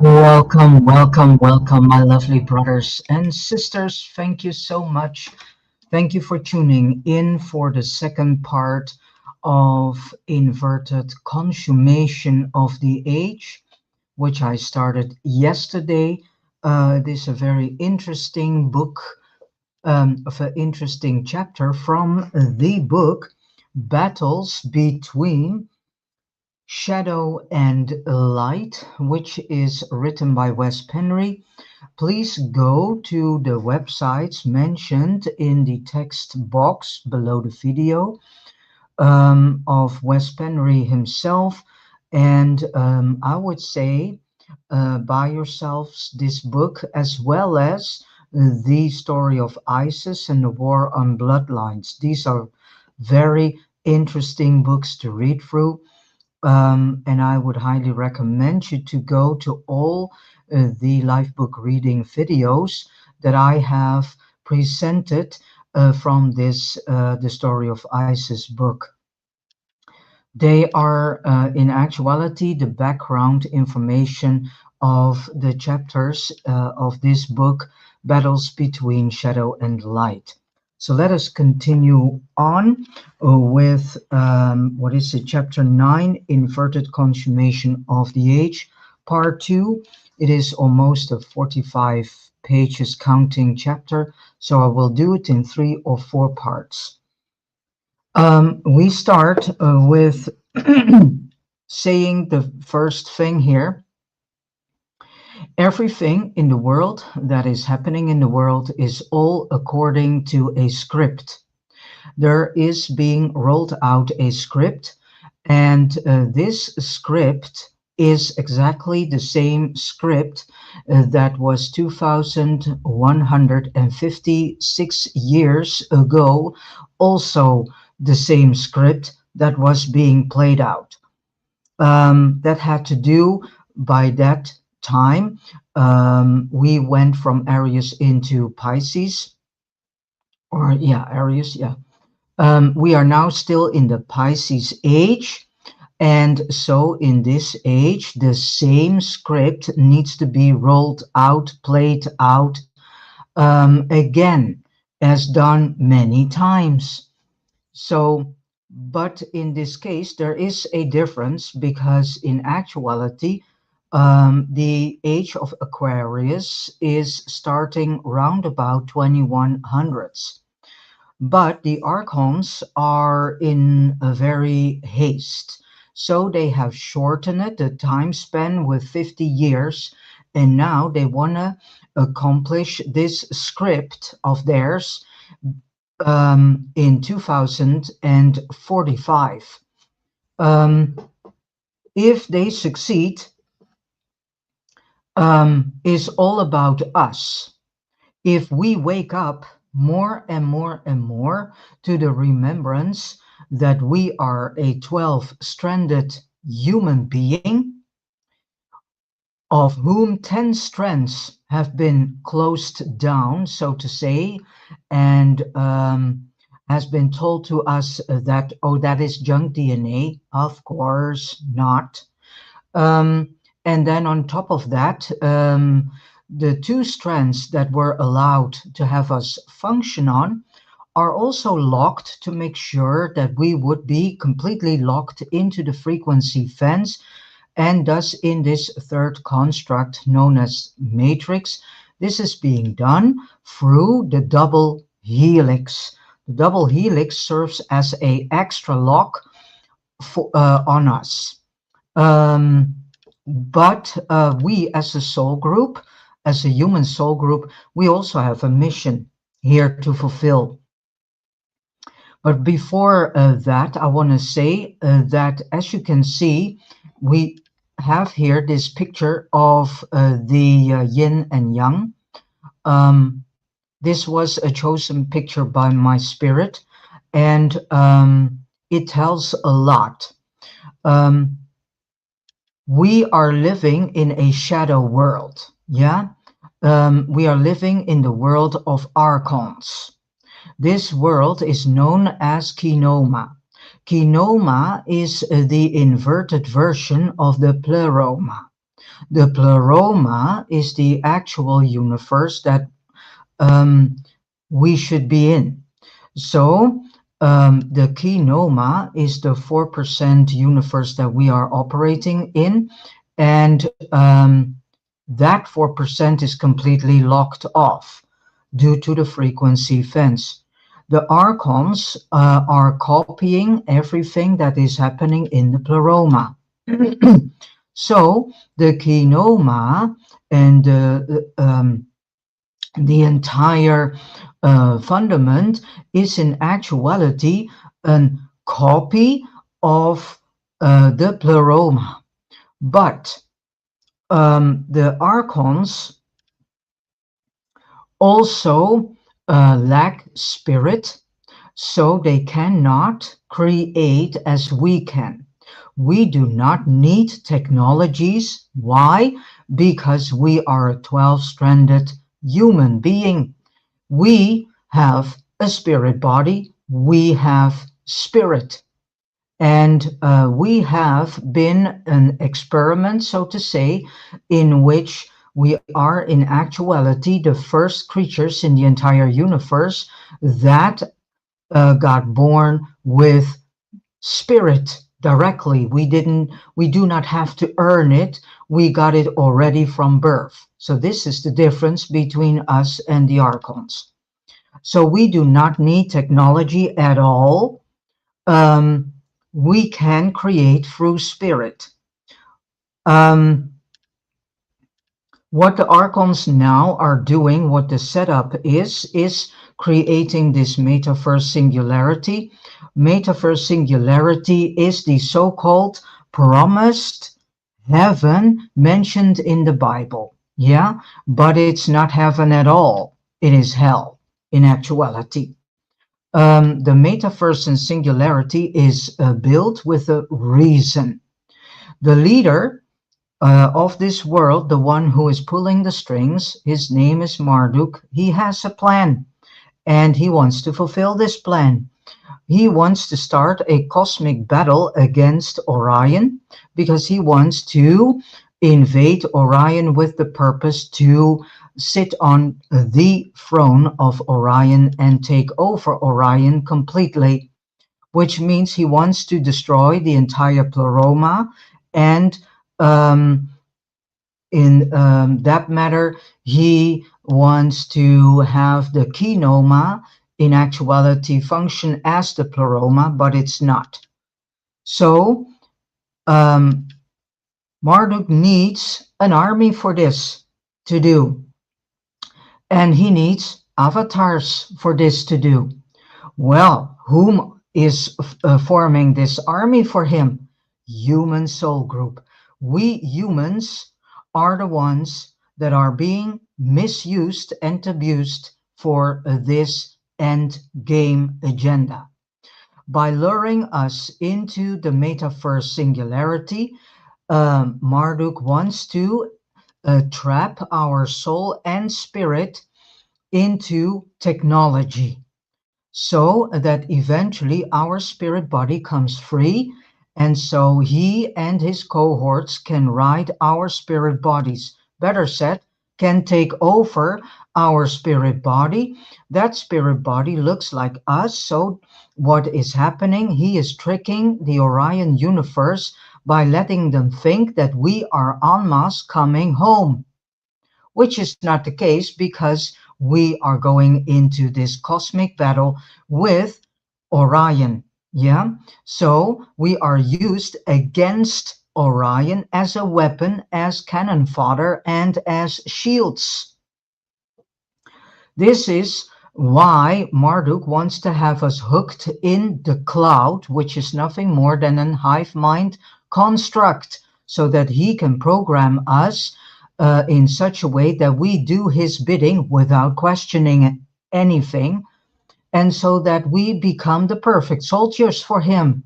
Welcome, welcome, welcome, my lovely brothers and sisters. Thank you so much. Thank you for tuning in for the second part of Inverted Consummation of the Age, which I started yesterday. This is a very interesting book, of an interesting chapter from the book Battles Between Shadow and Light, which is written by Wes Penre. Please go to the websites mentioned in the text box below the video of Wes Penre himself. And I would say buy yourselves this book as well as the story of ISIS and the war on bloodlines. These are very interesting books to read through. And I would highly recommend you to go to all the live book reading videos that I have presented from this the story of Isis book. They are in actuality the background information of the chapters of this book, Battles Between Shadow and Light. So let us continue on with what is it, chapter 9, Inverted Consummation of the Age, part 2. It is almost a 45 pages counting chapter, so I will do it in 3 or 4 parts. We start with saying the first thing here. Everything in the world that is happening in the world is all according to a script. There is being rolled out a script, and this script is exactly the same script that was 2,156 years ago, also the same script that was being played out. That had to do by that time. We went from Aries into Pisces, or yeah, Aries, yeah. We are now still in the Pisces age. And so in this age, the same script needs to be rolled out, played out again, as done many times. So, but in this case, there is a difference because in actuality, the age of Aquarius is starting round about 2100s. But the archons are in a very haste. So they have shortened the time span with 50 years, and now they want to accomplish this script of theirs in 2045. If they succeed, is all about us. If we wake up more and more and more to the remembrance that we are a 12-stranded human being, of whom 10 strands have been closed down, so to say, and has been told to us that, oh, that is junk DNA. Of course not. And then on top of that, the 2 strands that were allowed to have us function on are also locked to make sure that we would be completely locked into the frequency fence. And thus in this third construct known as matrix, this is being done through the double helix. The double helix serves as an extra lock on us. But we as a soul group, as a human soul group, we also have a mission here to fulfill. But before that, I want to say that, as you can see, we have here this picture of the yin and yang. This was a chosen picture by my spirit, and it tells a lot. We are living in a shadow world, yeah? We are living in the world of archons. This world is known as Kinoma. Kinoma is the inverted version of the Pleroma. The pleroma is the actual universe that um, we should be in. So the kinoma is the 4% universe that we are operating in, and that 4% is completely locked off due to the frequency fence. The archons are copying everything that is happening in the pleroma. So the kinoma and the entire fundament is in actuality a copy of the pleroma. But the archons also lack spirit, so they cannot create as we can. We do not need technologies. Why? Because we are a 12-stranded human being. We have a spirit body, we have spirit. And we have been an experiment, so to say, in which we are in actuality the first creatures in the entire universe that got born with spirit directly. We do not have to earn it. We got it already from birth. So this is the difference between us and the archons. So we do not need technology at all. Um, we can create through spirit. Um, what the archons now are doing, what the setup is creating this metaverse singularity. Metaverse singularity is the so-called promised heaven mentioned in the Bible. Yeah, but it's not heaven at all. It is hell in actuality. The metaverse and singularity is built with a reason. The leader of this world, the one who is pulling the strings, his name is Marduk. He has a plan and he wants to fulfill this plan. He wants to start a cosmic battle against Orion because he wants to invade Orion with the purpose to sit on the throne of Orion and take over Orion completely, which means he wants to destroy the entire pleroma. And um, in that matter, he wants to have the kinoma in actuality function as the pleroma, but it's not. So um, Marduk needs an army for this to do, and he needs avatars for this to do. Well, whom is forming this army for him? Human soul group. We humans are the ones that are being misused and abused for this end game agenda. By luring us into the metaverse singularity, Marduk wants to trap our soul and spirit into technology so that eventually our spirit body comes free, and so he and his cohorts can ride our spirit bodies. Better said, can take over our spirit body. That spirit body looks like us. So what is happening? He is tricking the Orion universe by letting them think that we are en masse coming home, which is not the case because we are going into this cosmic battle with Orion. Yeah, so we are used against Orion as a weapon, as cannon fodder, and as shields. This is why Marduk wants to have us hooked in the cloud, which is nothing more than an hive mind construct, so that he can program us in such a way that we do his bidding without questioning anything, and so that we become the perfect soldiers for him.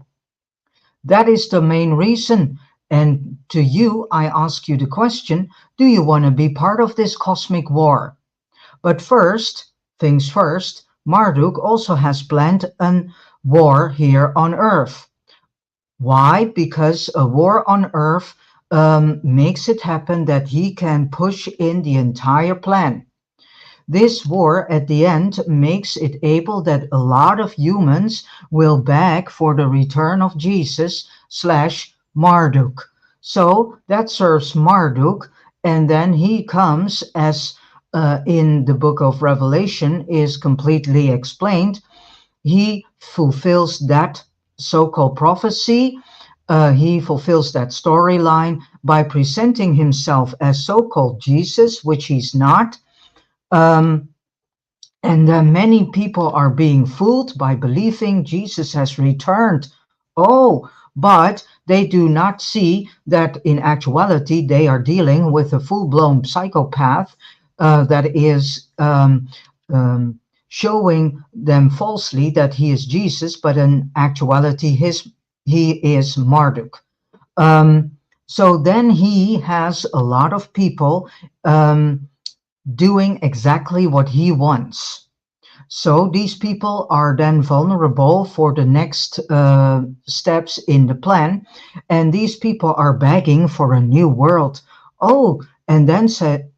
That is the main reason. And to you, I ask you the question, do you want to be part of this cosmic war? But first, things first, Marduk also has planned a war here on Earth. Why? Because a war on Earth makes it happen that he can push in the entire plan. This war at the end makes it able that a lot of humans will beg for the return of Jesus slash Marduk. So that serves Marduk, and then he comes as in the book of Revelation is completely explained. He fulfills that so-called prophecy. He fulfills that storyline by presenting himself as so-called Jesus, which he's not. Um, and many people are being fooled by believing Jesus has returned. Oh, but they do not see that in actuality they are dealing with a full blown psychopath that is showing them falsely that he is Jesus, but in actuality he is Marduk. Um, so then he has a lot of people doing exactly what he wants. So these people are then vulnerable for the next steps in the plan, and these people are begging for a new world. Oh, and then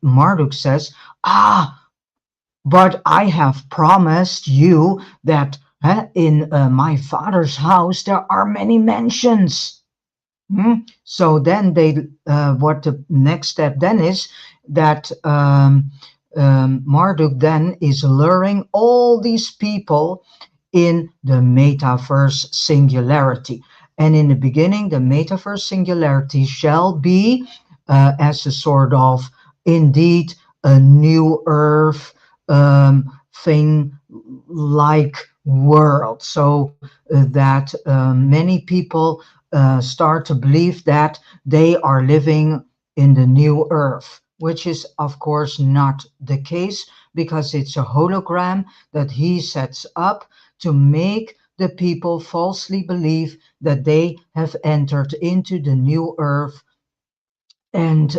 Marduk says, "Ah, but I have promised you that in my father's house there are many mansions." So then what the next step then is that Marduk then is luring all these people in the metaverse singularity. And in the beginning, the metaverse singularity shall be as a sort of indeed a new earth thing like world. So that many people start to believe that they are living in the new earth, which is, of course, not the case because it's a hologram that he sets up to make the people falsely believe that they have entered into the new earth. And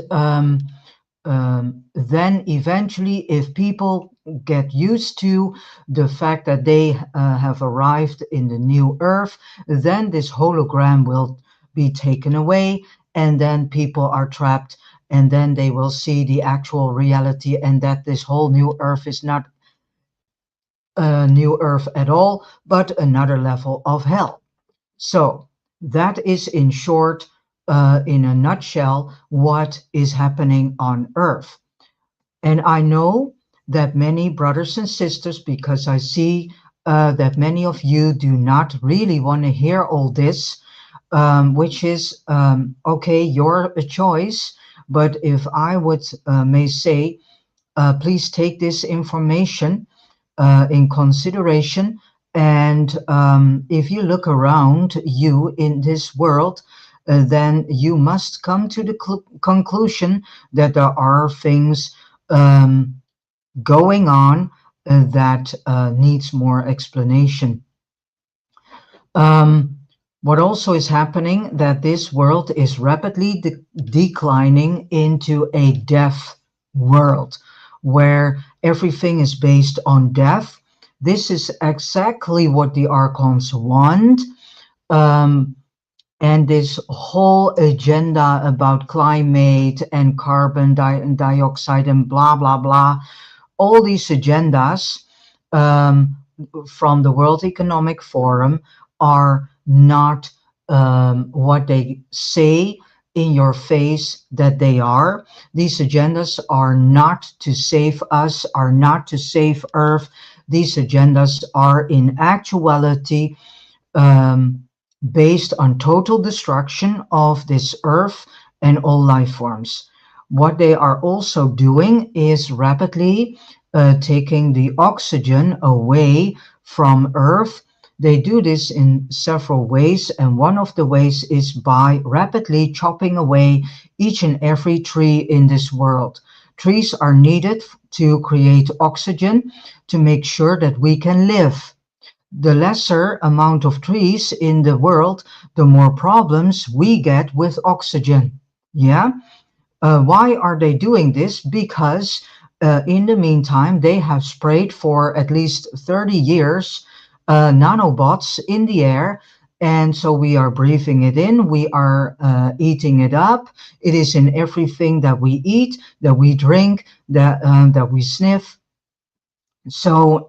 then eventually, if people get used to the fact that they have arrived in the new earth, then this hologram will be taken away, and then people are trapped, and then they will see the actual reality, and that this whole new earth is not a new earth at all, but another level of hell. So that is in short, in a nutshell, what is happening on earth. And I know that many brothers and sisters, because I see that many of you do not really want to hear all this, which is okay, your choice. But if I would may say, please take this information in consideration. And if you look around you in this world, then you must come to the conclusion that there are things um, going on that needs more explanation. Um, what also is happening that this world is rapidly declining into a death world where everything is based on death. This is exactly what the archons want. Um, and this whole agenda about climate and carbon dioxide and blah, blah, blah, all these agendas um, from the World Economic Forum are not what they say in your face that they are. These agendas are not to save us, are not to save Earth. These agendas are in actuality um, based on total destruction of this Earth and all life forms. What they are also doing is rapidly taking the oxygen away from Earth. They do this in several ways, and one of the ways is by rapidly chopping away each and every tree in this world. Trees are needed to create oxygen to make sure that we can live. The lesser amount of trees in the world, the more problems we get with oxygen. Yeah. Why are they doing this? Because in the meantime, they have sprayed for at least 30 years nanobots in the air And so we are breathing it in, we are eating it up. It is in everything that we eat, that we drink, that we sniff. So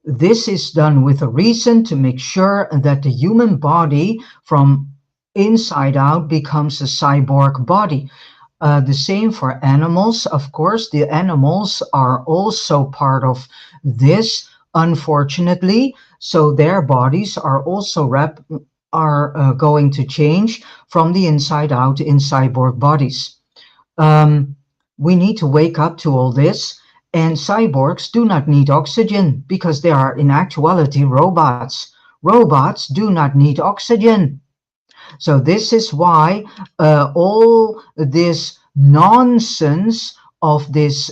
this is done with a reason to make sure that the human body from inside out becomes a cyborg body. The same for animals. Of course, the animals are also part of this, unfortunately. So their bodies are also going to change from the inside out in cyborg bodies. Um, we need to wake up to all this. And cyborgs do not need oxygen because they are in actuality robots. Robots do not need oxygen. So this is why all this nonsense of this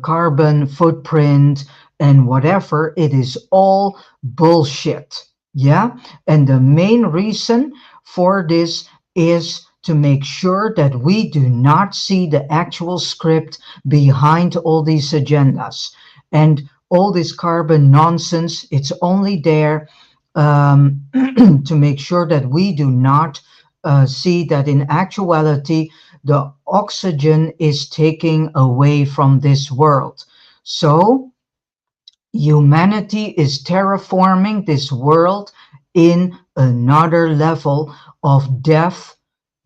carbon footprint and whatever, it is all bullshit. Yeah. And the main reason for this is to make sure that we do not see the actual script behind all these agendas. And all this carbon nonsense, it's only there to make sure that we do not see that in actuality the oxygen is taking away from this world. So humanity is terraforming this world in another level of death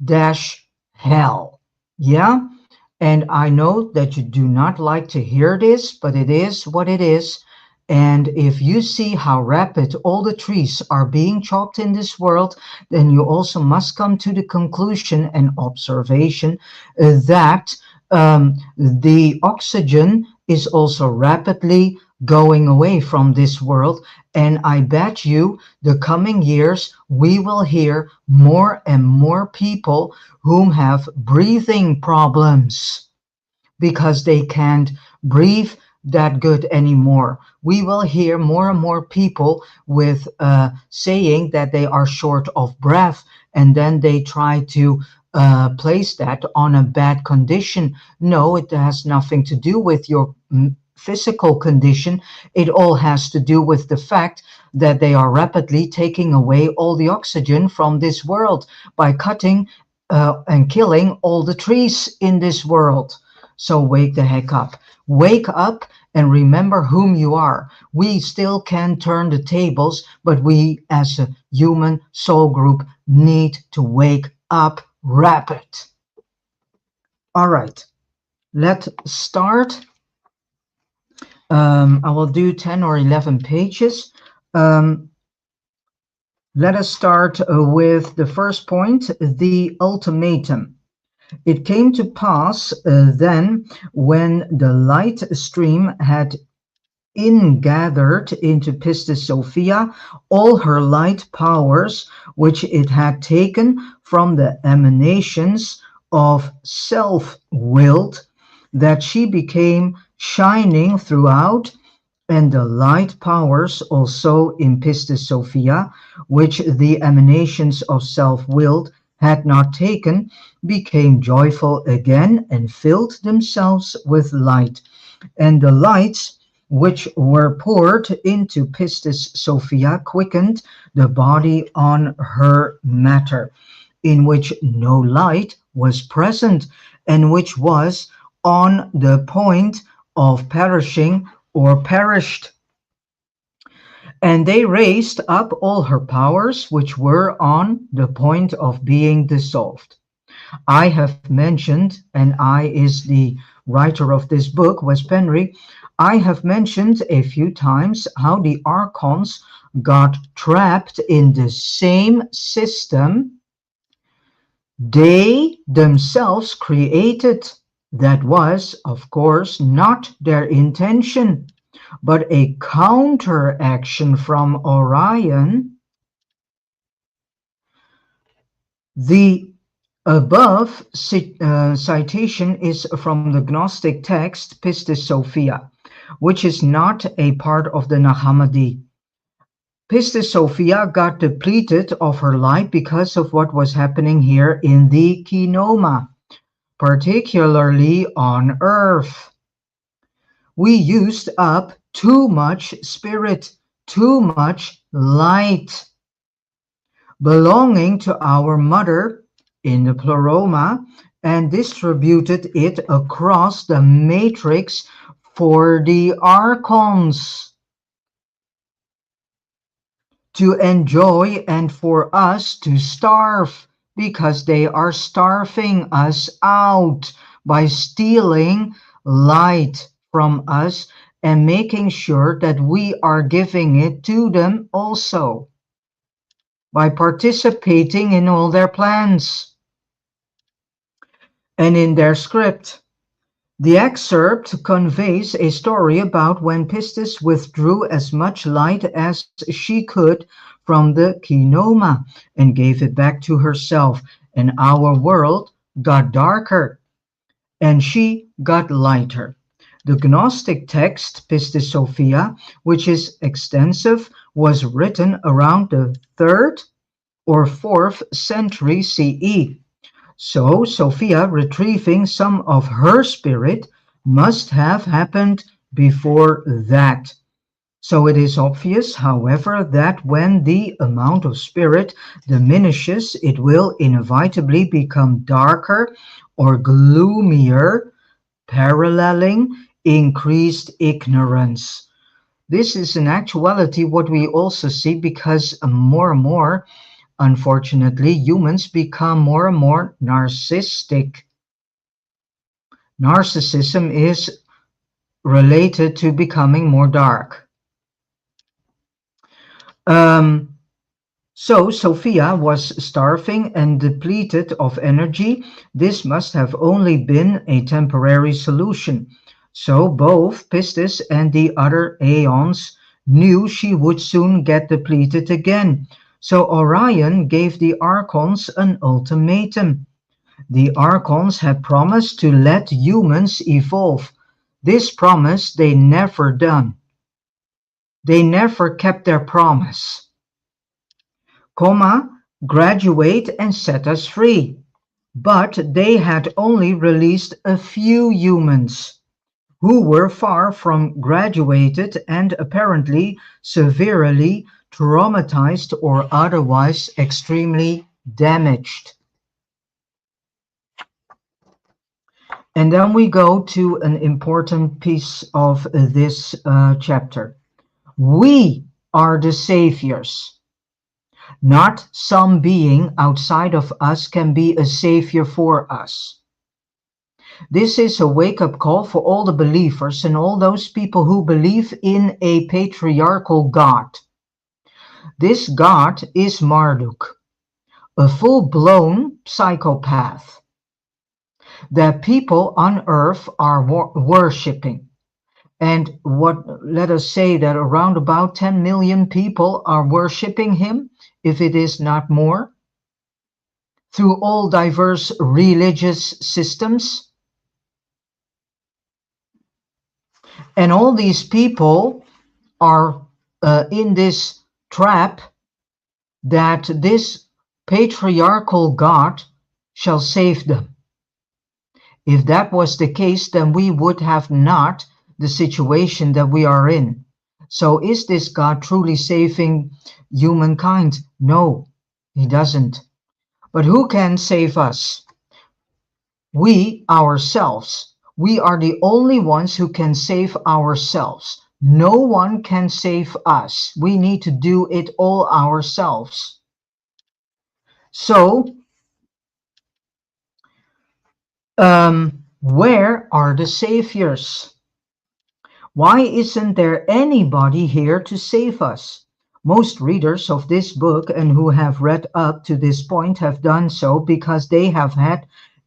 dash hell. Yeah. And I know that you do not like to hear this, but it is what it is. And if you see how rapid all the trees are being chopped in this world, then you also must come to the conclusion and observation that the oxygen is also rapidly going away from this world. And I bet you the coming years we will hear more and more people whom have breathing problems because they can't breathe that good anymore. We will hear more and more people with saying that they are short of breath, and then they try to place that on a bad condition. No, it has nothing to do with your physical condition. It all has to do with the fact that they are rapidly taking away all the oxygen from this world by cutting and killing all the trees in this world. So wake the heck up. Wake up and remember whom you are. We still can turn the tables, but we as a human soul group need to wake up rapid. All right, let's start. I will do 10 or 11 pages. Let us start with the first point, the ultimatum. It came to pass then, when the light stream had ingathered into Pistis Sophia all her light powers, which it had taken from the emanations of self-willed, that she became shining throughout, and the light powers also in Pistis Sophia, which the emanations of self-willed had not taken, became joyful again and filled themselves with light. And the lights which were poured into Pistis Sophia quickened the body on her matter, in which no light was present, and which was on the point of perishing or perished. And they raised up all her powers, which were on the point of being dissolved. I have mentioned, and I is the writer of this book, Wes Penre, I have mentioned a few times how the archons got trapped in the same system they themselves created. That was, of course, not their intention, but a counteraction from Orion. The above citation is from the Gnostic text Pistis Sophia, which is not a part of the Nag Hammadi. Pistis Sophia got depleted of her light because of what was happening here in the Kinoma, particularly on Earth. We used up too much spirit, too much light, belonging to our mother in the pleroma, and distributed it across the matrix for the archons to enjoy and for us to starve, because they are starving us out by stealing light from us and making sure that we are giving it to them also by participating in all their plans and in their script. The excerpt conveys a story about when Pistis withdrew as much light as she could from the kinoma and gave it back to herself, and our world got darker and she got lighter. The Gnostic text, Pistis Sophia, which is extensive, was written around the 3rd or 4th century CE. So Sophia retrieving some of her spirit must have happened before that. So it is obvious, however, that when the amount of spirit diminishes, it will inevitably become darker or gloomier, paralleling increased ignorance. This is in actuality what we also see, because more and more, unfortunately, humans become more and more narcissistic. Narcissism is related to becoming more dark. Um, so Sophia was starving and depleted of energy. This must have only been a temporary solution. So both Pistis and the other aeons knew she would soon get depleted again. So Orion gave the Archons an ultimatum. The Archons had promised to let humans evolve. This promise they never done. They never kept their promise. Comma, graduate and set us free. But they had only released a few humans who were far from graduated and apparently severely traumatized or otherwise extremely damaged. And then we go to an important piece of this chapter. We are the saviors. Not some being outside of us can be a savior for us. This is a wake-up call for all the believers and all those people who believe in a patriarchal God. This God is Marduk, a full-blown psychopath that people on earth are worshipping. And let us say that around about 10 million people are worshipping him, if it is not more, through all diverse religious systems. And all these people are in this trap that this patriarchal God shall save them. If that was the case, then we would have not the situation that we are in. So is this God truly saving humankind? No, he doesn't. But who can save us? We ourselves. We are the only ones who can save ourselves. No one can save us. We need to do it all ourselves. So, where are the saviors? Why isn't there anybody here to save us? Most readers of this book and who have read up to this point have done so because they have had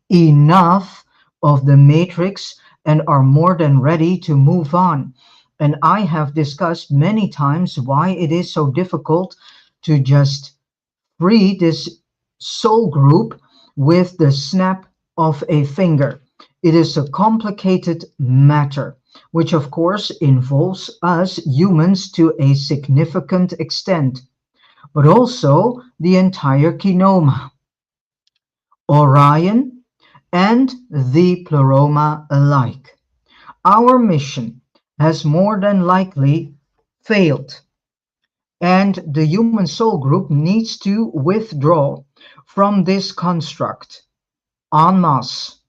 enough of the matrix and are more than ready to move on. And I have discussed many times why it is so difficult to just free this soul group with the snap of a finger. It is a complicated matter, which of course involves us humans to a significant extent, but also the entire kinoma, Orion, and the pleroma alike. Our mission has more than likely failed, and the human soul group needs to withdraw from this construct en masse.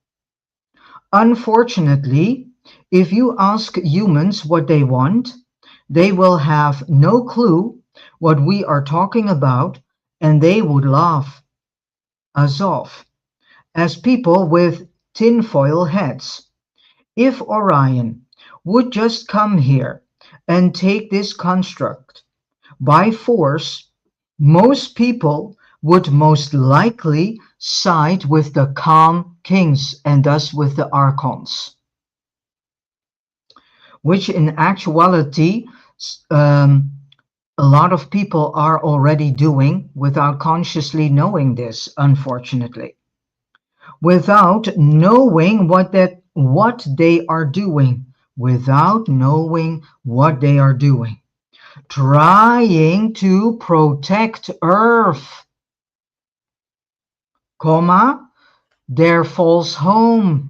Unfortunately, if you ask humans what they want, they will have no clue what we are talking about, and they would laugh us off as people with tinfoil heads. If Orion would just come here and take this construct by force, most people would most likely side with the calm kings and thus with the archons, which in actuality um, a lot of people are already doing without consciously knowing this, unfortunately, without knowing what they are doing, without knowing what they are doing, trying to protect Earth, comma, their false home,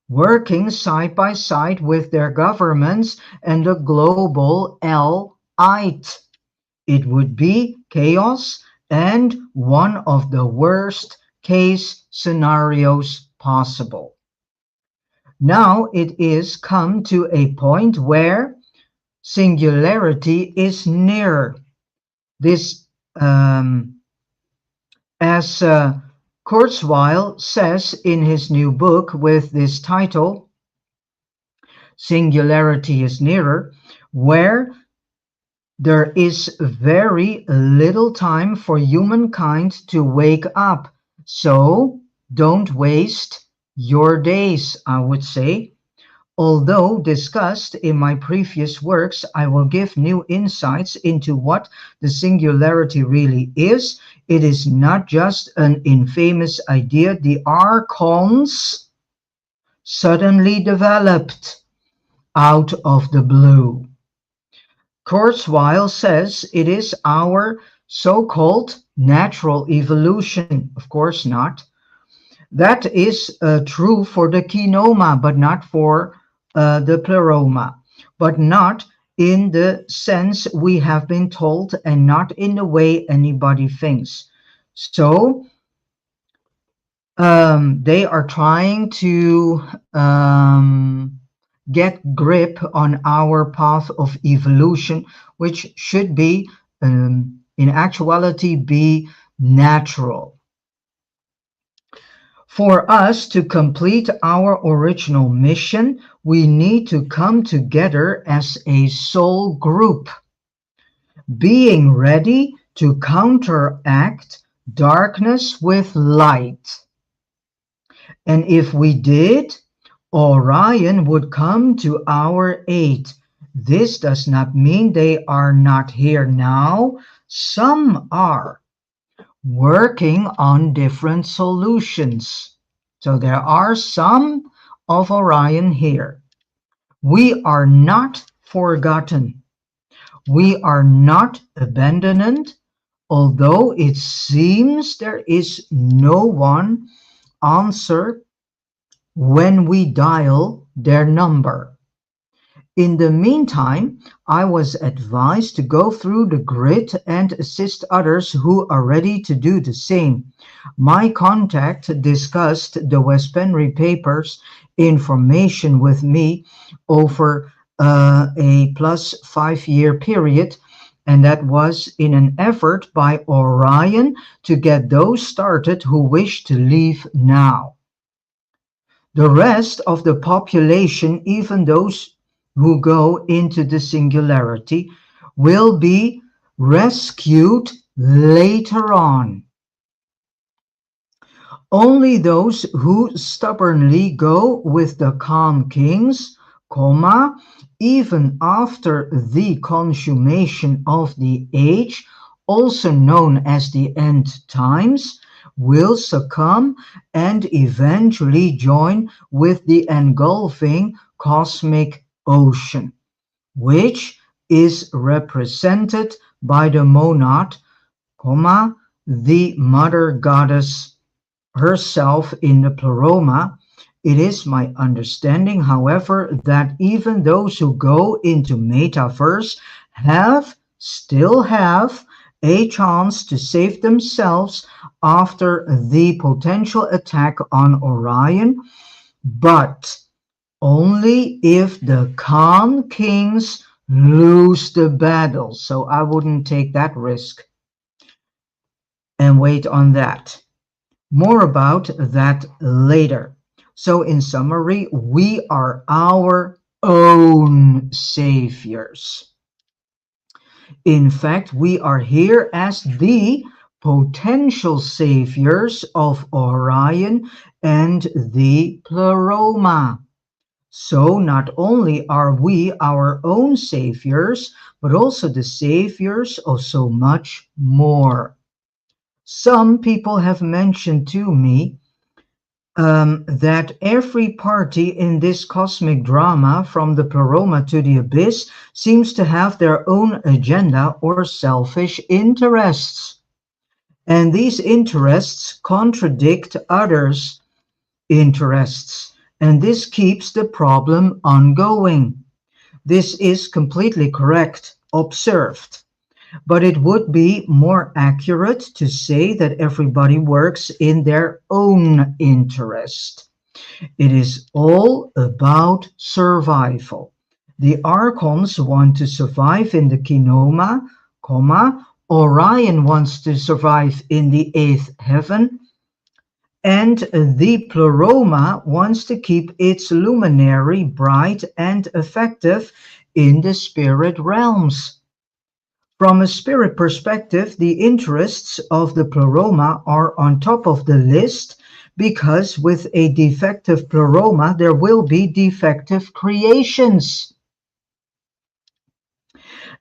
working side by side with their governments and the global elite. It would be chaos and one of the worst case scenarios possible. Now it is come to a point where singularity is near. This, as Kurzweil says in his new book with this title, Singularity is Nearer, where there is very little time for humankind to wake up. So don't waste your days, I would say. Although discussed in my previous works, I will give new insights into what the singularity really is. It is not just an infamous idea the archons suddenly developed out of the blue. Kurzweil says it is our so-called natural evolution. Of course not. That is true for the kinoma, but not for the pleroma, but not in the sense we have been told and not in the way anybody thinks. So they are trying to get grip on our path of evolution, which should be, in actuality, be natural. For us to complete our original mission, we need to come together as a soul group, being ready to counteract darkness with light. And if we did, Orion would come to our aid. This does not mean they are not here now. Some are working on different solutions. So there are some of Orion here. We are not forgotten. We are not abandoned, although it seems there is no one answer when we dial their number. In the meantime, I was advised to go through the grid and assist others who are ready to do the same. My contact discussed the Wes Penre papers information with me over a plus 5-year period, and that was in an effort by Orion to get those started who wish to leave now. The rest of the population, even those who go into the singularity, will be rescued later on. Only those who stubbornly go with the calm kings, comma, even after the consummation of the age, also known as the end times, will succumb and eventually join with the engulfing cosmic ocean, which is represented by the monad, comma, the mother goddess herself in the pleroma, It is my understanding, however, that even those who go into metaverse still have a chance to save themselves after the potential attack on Orion, but only if the Khan kings lose the battle. So I wouldn't take that risk and wait on that. More about that later. So in summary, we are our own saviors. In fact, we are here as the potential saviors of Orion and the Pleroma. So not only are we our own saviors, but also the saviors of so much more. Some people have mentioned to me that every party in this cosmic drama, from the Pleroma to the Abyss, seems to have their own agenda or selfish interests. And these interests contradict others' interests, and this keeps the problem ongoing. This is completely correct, observed. But it would be more accurate to say that everybody works in their own interest. It is all about survival. The Archons want to survive in the Kinoma, Orion wants to survive in the eighth heaven, and the Pleroma wants to keep its luminary bright and effective in the spirit realms. From a spirit perspective, the interests of the Pleroma are on top of the list because with a defective Pleroma, there will be defective creations.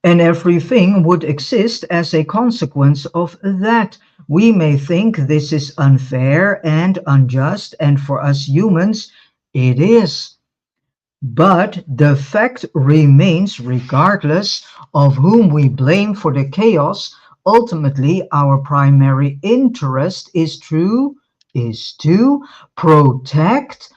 And everything would exist as a consequence of that. We may think this is unfair and unjust, and for us humans, it is. But the fact remains, regardless of whom we blame for the chaos, ultimately our primary interest is to protect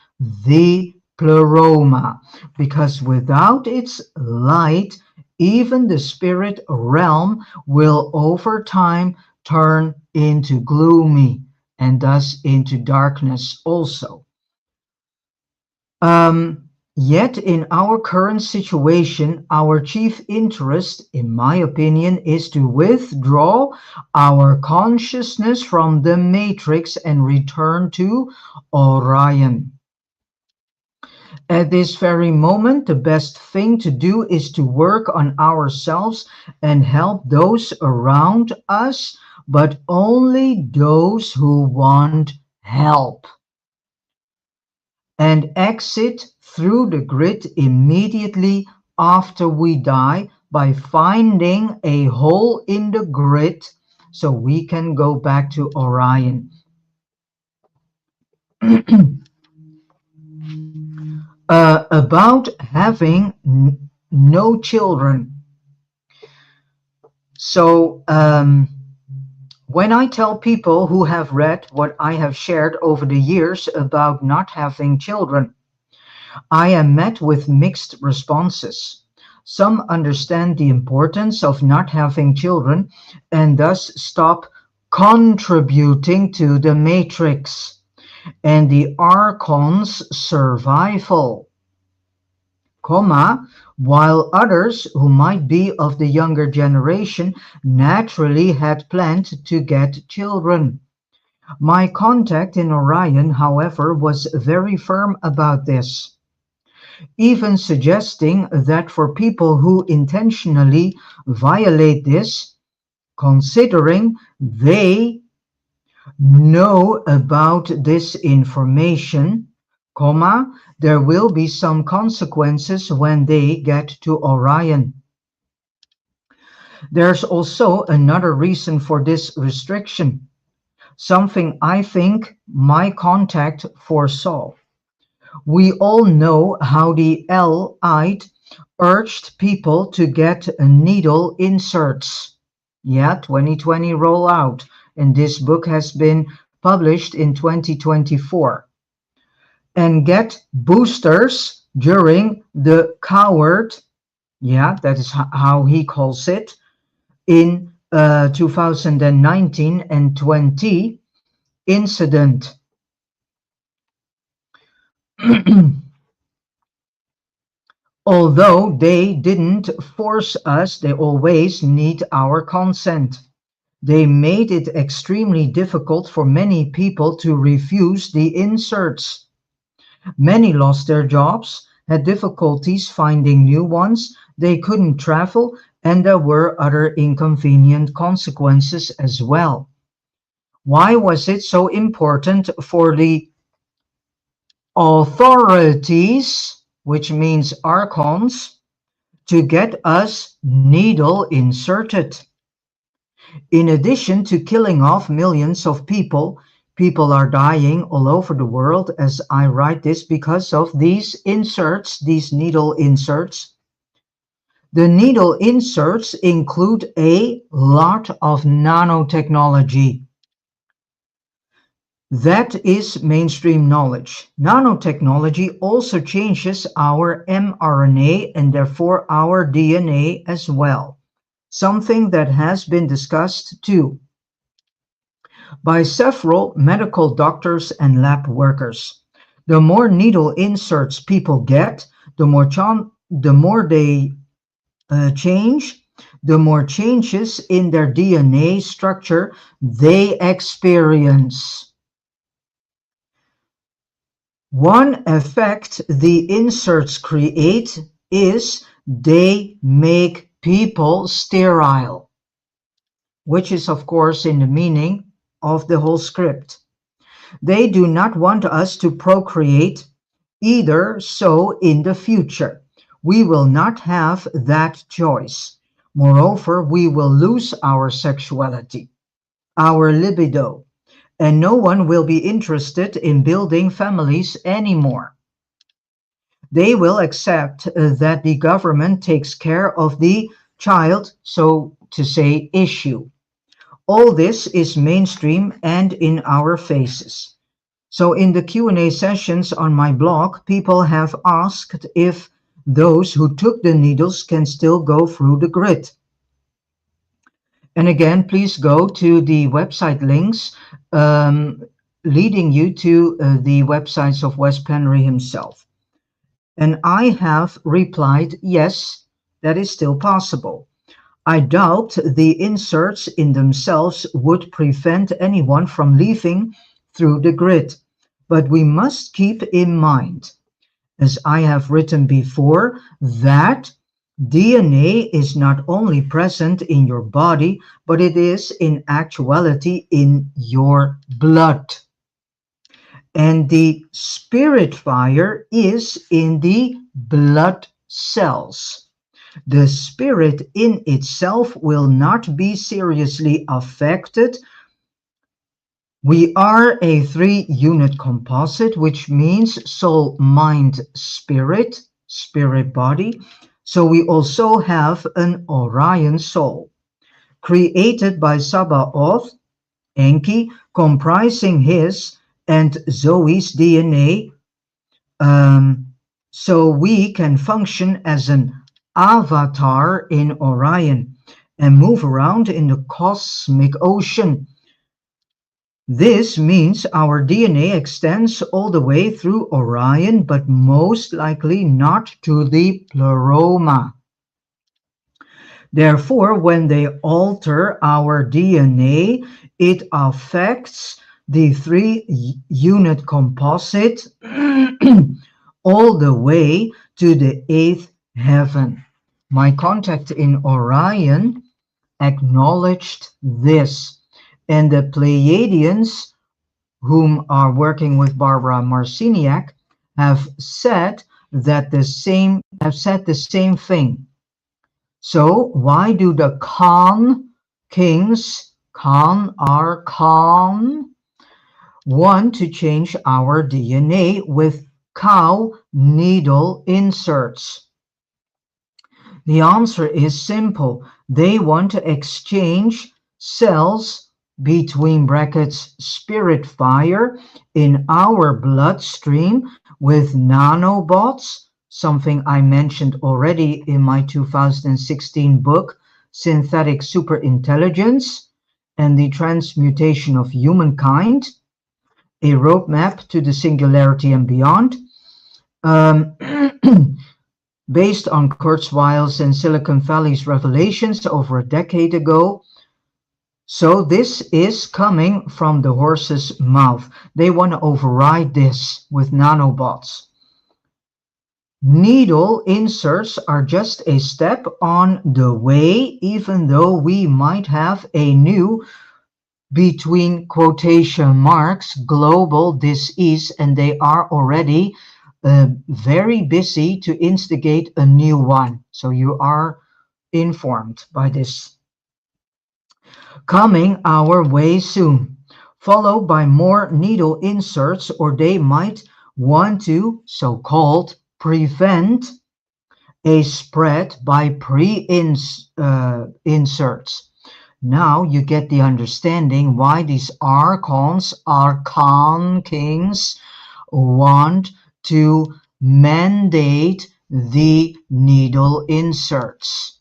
the Pleroma, because without its light, even the spirit realm will over time turn into gloomy and thus into darkness also. Yet in our current situation, our chief interest, in my opinion, is to withdraw our consciousness from the matrix and return to Orion. At this very moment, the best thing to do is to work on ourselves and help those around us, but only those who want help. And exit through the grid immediately after we die by finding a hole in the grid so we can go back to Orion. About having no children. So when I tell people who have read what I have shared over the years about not having children, I am met with mixed responses. Some understand the importance of not having children and thus stop contributing to the matrix and the Archon's survival, while others who might be of the younger generation naturally had planned to get children. My contact in Orion, however, was very firm about this, even suggesting that for people who intentionally violate this, considering they know about this information, there will be some consequences when they get to Orion. There's also another reason for this restriction, something I think my contact foresaw. We all know how the L-ite urged people to get needle inserts. Yeah, 2020 rollout, and this book has been published in 2024. and get boosters during the coward, yeah, that is how he calls it, in 2019 and 20 incident. Although they didn't force us, they always need our consent. They made it extremely difficult for many people to refuse the inserts. Many lost their jobs, had difficulties finding new ones, they couldn't travel, and there were other inconvenient consequences as well. Why was it so important for the authorities, which means archons, to get us needle inserted? In addition to killing off millions of people, people are dying all over the world as I write this because of these inserts, these needle inserts. The needle inserts include a lot of nanotechnology. That is mainstream knowledge. Nanotechnology also changes our mRNA and therefore our DNA as well, something that has been discussed too by several medical doctors and lab workers. The more needle inserts people get, the more they change, the more changes in their DNA structure they experience. One effect the inserts create is they make people sterile, which is of course in the meaning of the whole script. They do not want us to procreate either, so in the future we will not have that choice. Moreover, we will lose our sexuality, our libido, and no one will be interested in building families anymore. They will accept that the government takes care of the child, so to say, issue. All this is mainstream and in our faces. So in the Q&A sessions on my blog, people have asked if those who took the needles can still go through the grid. And again, please go to the website links leading you to the websites of Wes Penre himself. And I have replied, yes, that is still possible. I doubt the inserts in themselves would prevent anyone from leaving through the grid. But we must keep in mind, as I have written before, that DNA is not only present in your body, but it is in actuality in your blood. And the spirit fire is in the blood cells. The spirit in itself will not be seriously affected. We are a 3-unit composite, which means soul, mind, spirit, spirit body. So we also have an Orion soul, created by Sabaoth, Enki, comprising his and Zoe's DNA, so we can function as an avatar in Orion and move around in the cosmic ocean. This means our DNA extends all the way through Orion, but most likely not to the pleroma. Therefore, when they alter our DNA, it affects the 3-unit composite all the way to the 8th heaven. My contact in Orion acknowledged this, and the Pleiadians, whom are working with Barbara Marciniak, have said the same thing. So why do the Khan kings, Khan want to change our DNA with cow needle inserts? The answer is simple. They want to exchange cells between brackets spirit fire in our bloodstream with nanobots, something I mentioned already in my 2016 book, Synthetic Superintelligence and the Transmutation of Humankind, a roadmap to the singularity and beyond. Um, Based on Kurzweil's and Silicon Valley's revelations over a decade ago. So this is coming from the horse's mouth. They want to override this with nanobots. Needle inserts are just a step on the way, even though we might have a new, between quotation marks, global disease, and they are already very busy to instigate a new one. So you are informed by this. Coming our way soon, followed by more needle inserts, or they might want to so-called prevent a spread by pre-inserts. Now you get the understanding why these archon kings want to mandate the needle inserts.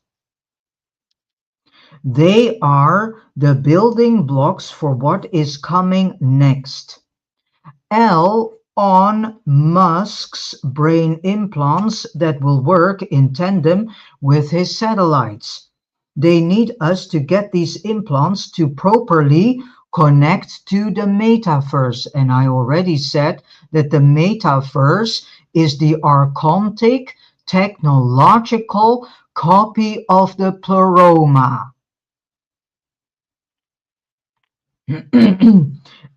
They are the building blocks for what is coming next. On Musk's brain implants that will work in tandem with his satellites. They need us to get these implants to properly connect to the metaverse. And I already said that the metaverse is the archontic technological copy of the pleroma.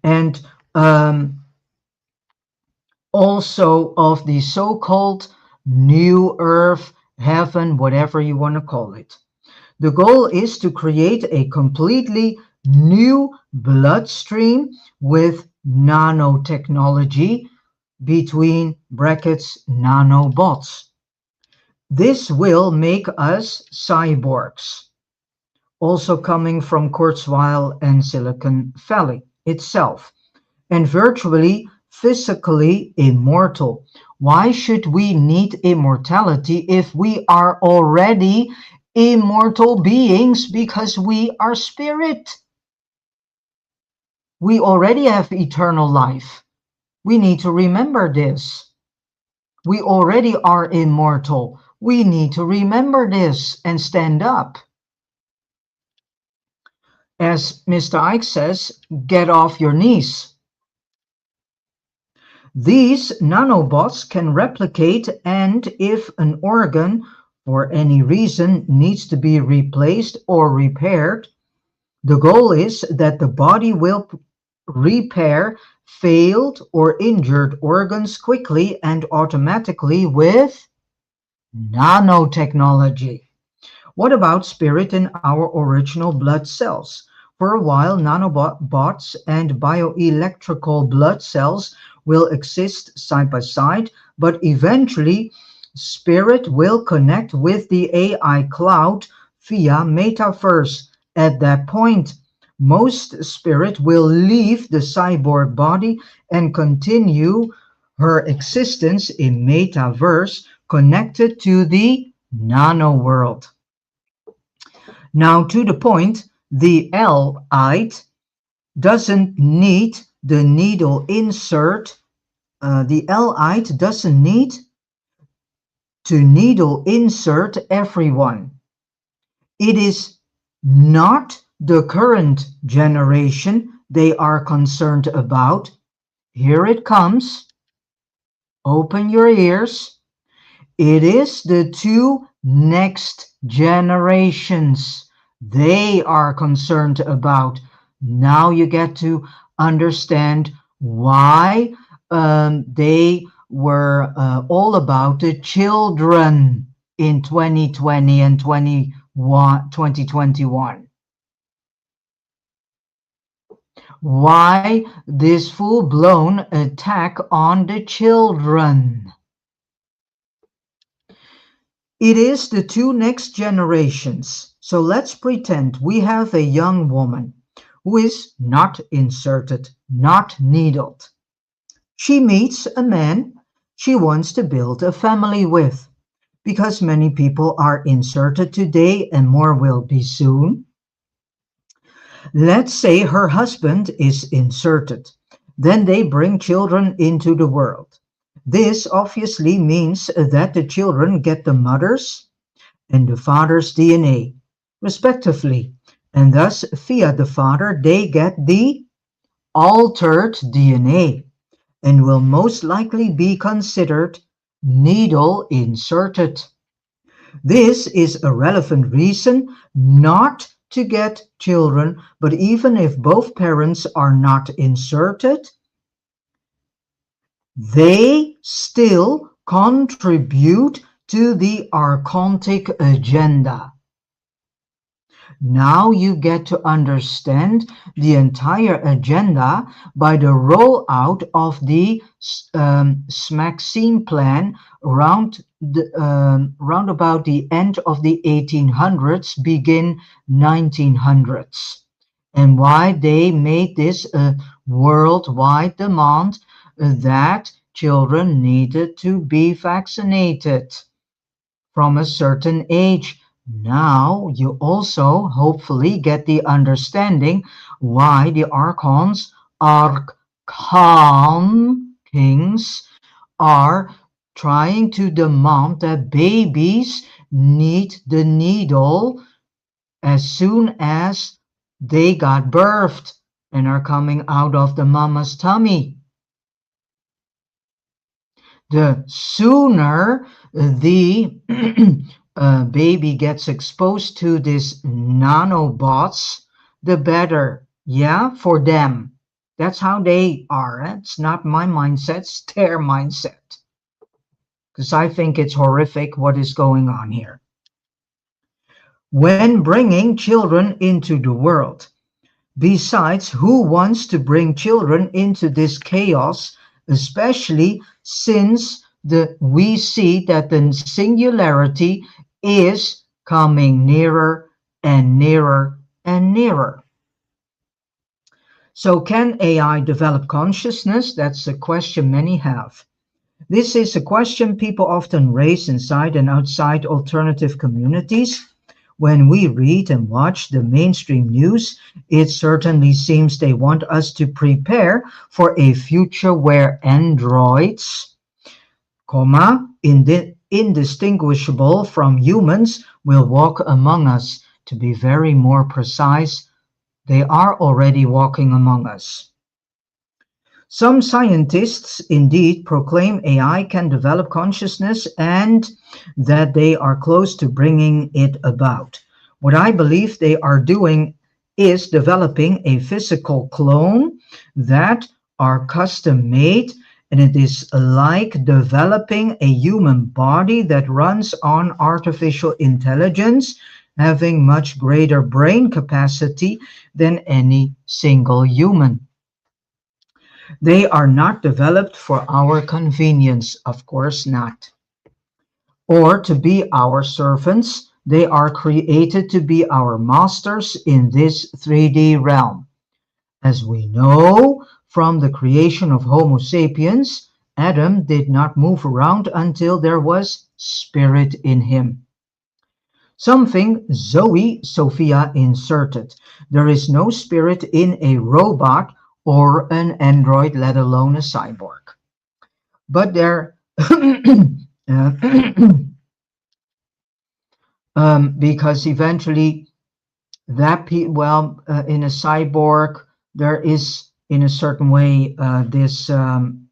And also of the so-called new earth, heaven, whatever you want to call it. The goal is to create a completely new bloodstream with nanotechnology, between brackets nanobots. This will make us cyborgs, also coming from Kurzweil and Silicon Valley itself, and virtually physically immortal. Why should we need immortality if we are already immortal beings? Because we are spirit. We already have eternal life. We need to remember this. We already are immortal. We need to remember this and stand up. As Mr. Ike says, get off your knees. These nanobots can replicate, and if an organ for any reason needs to be replaced or repaired, the goal is that the body will repair failed or injured organs quickly and automatically with nanotechnology. What about spirit in our original blood cells? For a while, nanobots and bioelectrical blood cells will exist side by side, but eventually spirit will connect with the AI cloud via metaverse. At that point, most spirit will leave the cyborg body and continue her existence in metaverse connected to the nano world. Now to the point, the L-ite doesn't need the needle insert. The L-ite doesn't need to needle insert everyone. It is not the current generation they are concerned about. Here it comes. Open your ears. It is the two next generations they are concerned about. Now you get to understand why they were all about the children in 2020 and 2021. Why this full-blown attack on the children? It is the two next generations. So let's pretend we have a young woman. who is not inserted, not needled. She meets a man she wants to build a family with. Because many people are inserted today and more will be soon, let's say her husband is inserted. Then they bring children into the world. This obviously means that the children get the mother's and the father's DNA, respectively, and thus via the father they get the altered DNA and will most likely be considered needle inserted. This is a relevant reason not to get children, but even if both parents are not inserted, they still contribute to the archontic agenda. Now you get to understand the entire agenda by the rollout of the SMAXine plan round about the end of the 1800s, begin 1900s, and why they made this a worldwide demand that children needed to be vaccinated from a certain age. Now you also hopefully get the understanding why the archons, kings, are trying to demand that babies need the needle as soon as they got birthed and are coming out of the mama's tummy. The sooner the baby gets exposed to these nanobots, the better. Yeah, for them. That's how they are. It's not my mindset, it's their mindset. Because I think it's horrific what is going on here. When bringing children into the world, besides, who wants to bring children into this chaos, especially since we see that the singularity is coming nearer and nearer and nearer. So can AI develop consciousness? That's a question many have. This is a question people often raise inside and outside alternative communities. When we read and watch the mainstream news, it certainly seems they want us to prepare for a future where androids, indistinguishable from humans, will walk among us. To be very more precise, they are already walking among us. Some scientists indeed proclaim AI can develop consciousness and that they are close to bringing it about. What I believe they are doing is developing a physical clone that are custom made, and it is like developing a human body that runs on artificial intelligence, having much greater brain capacity than any single human. They are not developed for our convenience, of course not, or to be our servants. They are created to be our masters in this 3D realm. As we know from the creation of Homo sapiens, Adam did not move around until there was spirit in him. Something Zoe Sophia inserted. There is no spirit in a robot or an android, let alone a cyborg. But there, because eventually that, in a cyborg, there is in a certain way this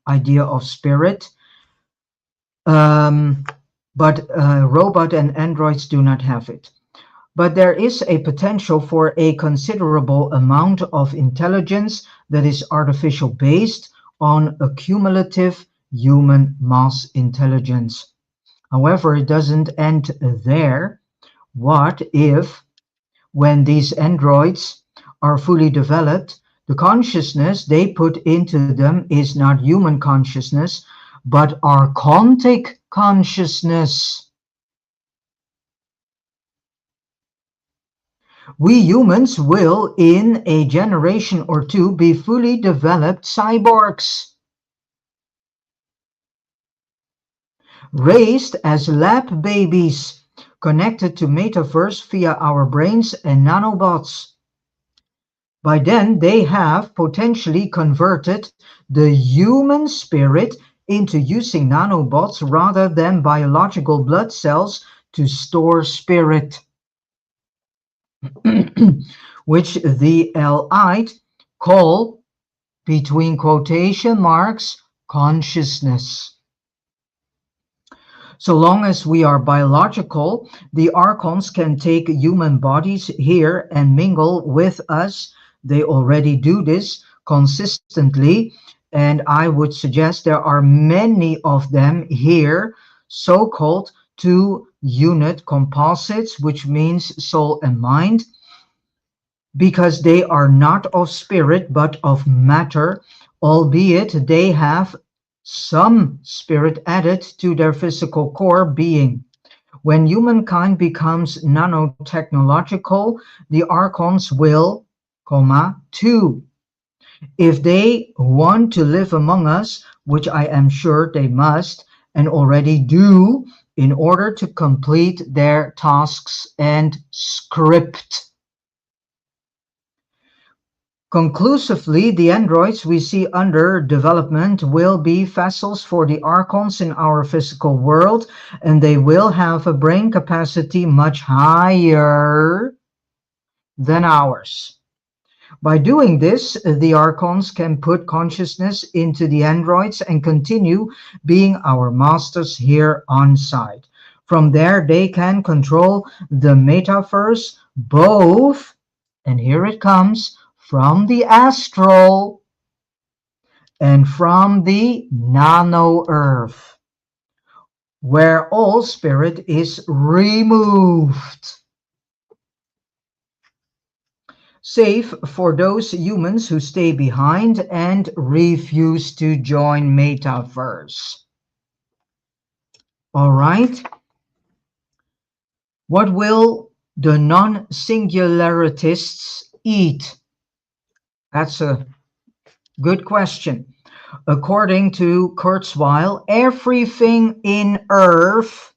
idea of spirit. But robot and androids do not have it. But there is a potential for a considerable amount of intelligence that is artificial based on accumulative human mass intelligence. However, it doesn't end there. What if, when these androids are fully developed, the consciousness they put into them is not human consciousness, but archontic consciousness? We humans will, in a generation or two, be fully developed cyborgs, raised as lab babies, connected to metaverse via our brains and nanobots. By then, they have potentially converted the human spirit into using nanobots rather than biological blood cells to store spirit, which the Elite call, between quotation marks, consciousness. So long as we are biological, the archons can take human bodies here and mingle with us. They already do this consistently, and I would suggest there are many of them here, so-called two-unit composites, which means soul and mind, because they are not of spirit but of matter, albeit they have some spirit added to their physical core being. When humankind becomes nanotechnological, the archons will, too. If they want to live among us, which I am sure they must and already do, in order to complete their tasks and script. Conclusively, the androids we see under development will be vessels for the archons in our physical world, and they will have a brain capacity much higher than ours. By doing this, the archons can put consciousness into the androids and continue being our masters here on site. From there, they can control the metaverse, both, and here it comes, from the astral and from the nano-earth, where all spirit is removed, save for those humans who stay behind and refuse to join metaverse. All right. What will the non-singularists eat? That's a good question. According to Kurzweil, everything in Earth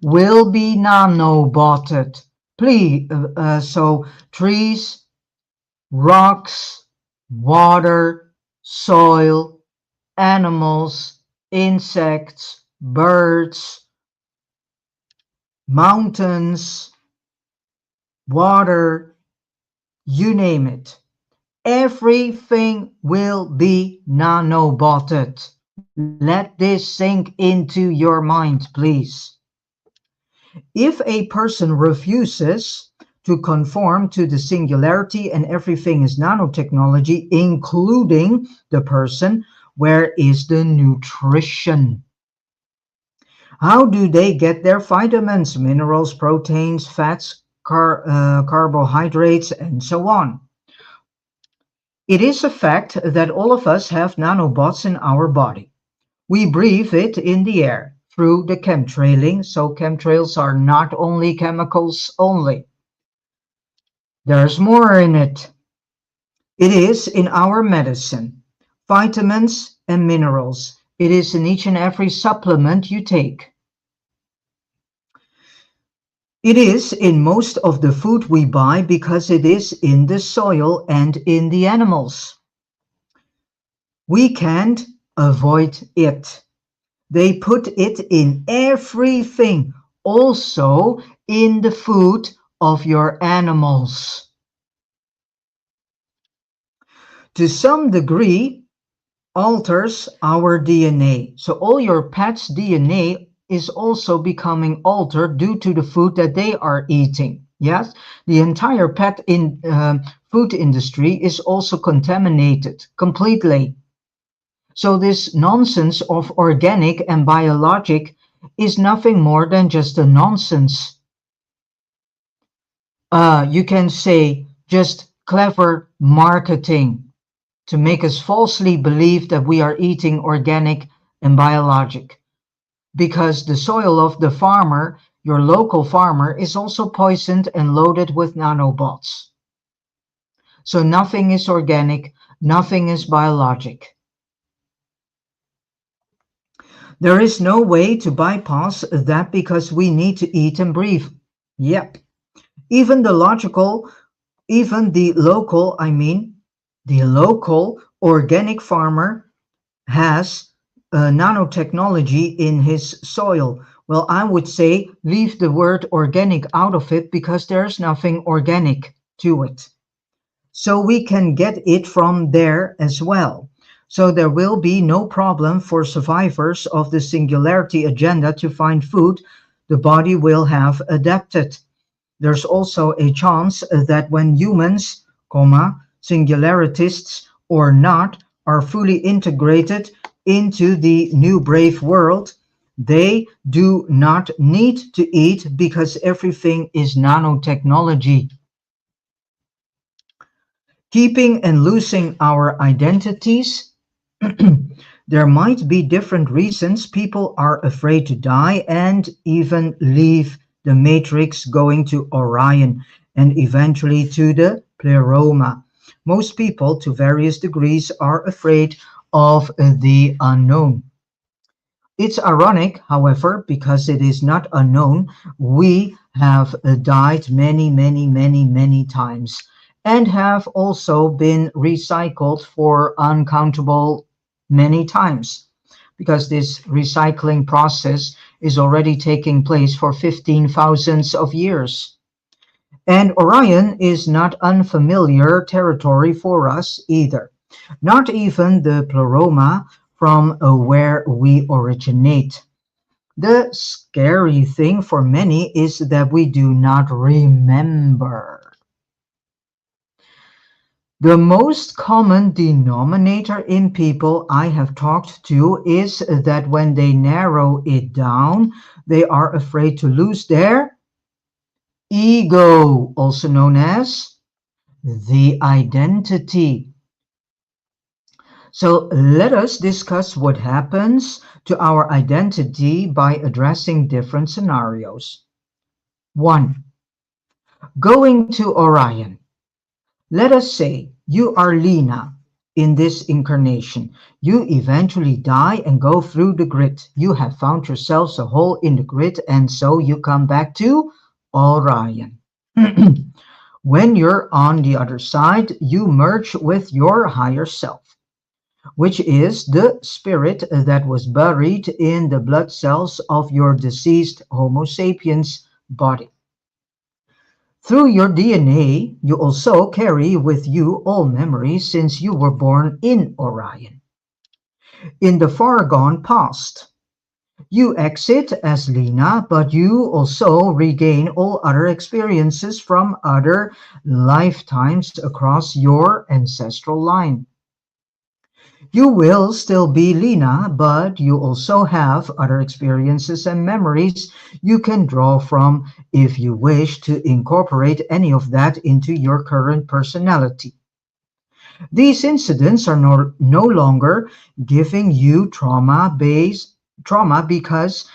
will be nanobotted. Please, so trees, rocks, water, soil, animals, insects, birds, mountains, water, you name it. Everything will be nanobotted. Let this sink into your mind, please. If a person refuses to conform to the singularity and everything is nanotechnology, including the person, where is the nutrition? How do they get their vitamins, minerals, proteins, fats, carbohydrates, and so on? It is a fact that all of us have nanobots in our body. We breathe it in the air through the chemtrailing, so chemtrails are not only chemicals only. There's more in it. It is in our medicine, vitamins and minerals. It is in each and every supplement you take. It is in most of the food we buy because it is in the soil and in the animals. We can't avoid it. They put it in everything, also in the food of your animals. To some degree, alters our DNA. So all your pet's DNA is also becoming altered due to the food that they are eating. Yes, the entire pet food industry is also contaminated completely. So this nonsense of organic and biologic is nothing more than just a nonsense. You can say just clever marketing to make us falsely believe that we are eating organic and biologic. Because the soil of the farmer Your local farmer is also poisoned and loaded with nanobots. So nothing is organic, nothing is biologic. There is no way to bypass that because we need to eat and breathe. Yep. Even the logical, even the local organic farmer has nanotechnology in his soil. Well, I would say leave the word organic out of it because there's nothing organic to it. So we can get it from there as well. So there will be no problem for survivors of the singularity agenda to find food. The body will have adapted. There's also a chance that when humans, singularists or not, are fully integrated into the new brave world, they do not need to eat because everything is nanotechnology. Keeping and losing our identities. There might be different reasons people are afraid to die and even leave the matrix, going to Orion and eventually to the pleroma. Most people, to various degrees, are afraid of the unknown. It's ironic, however, because it is not unknown. We have died many, many, many, many times and have also been recycled for uncountable many times because this recycling process is already taking place for 15 thousands of years. And Orion is not unfamiliar territory for us either. Not even the pleroma from where we originate. The scary thing for many is that we do not remember. The most common denominator in people I have talked to is that when they narrow it down, they are afraid to lose their ego, also known as the identity. So let us discuss what happens to our identity by addressing different scenarios. 1. Going to Orion. Let us say you are Lena in this incarnation. You eventually die and go through the grid. You have found yourselves a hole in the grid, and so you come back to Orion. When you're on the other side, you merge with your higher self, which is the spirit that was buried in the blood cells of your deceased Homo sapiens body. Through your DNA, you also carry with you all memories since you were born in Orion. In the far gone past, you exit as Lena, but you also regain all other experiences from other lifetimes across your ancestral line. You will still be Lena, but you also have other experiences and memories you can draw from if you wish to incorporate any of that into your current personality. These incidents are no longer giving you trauma because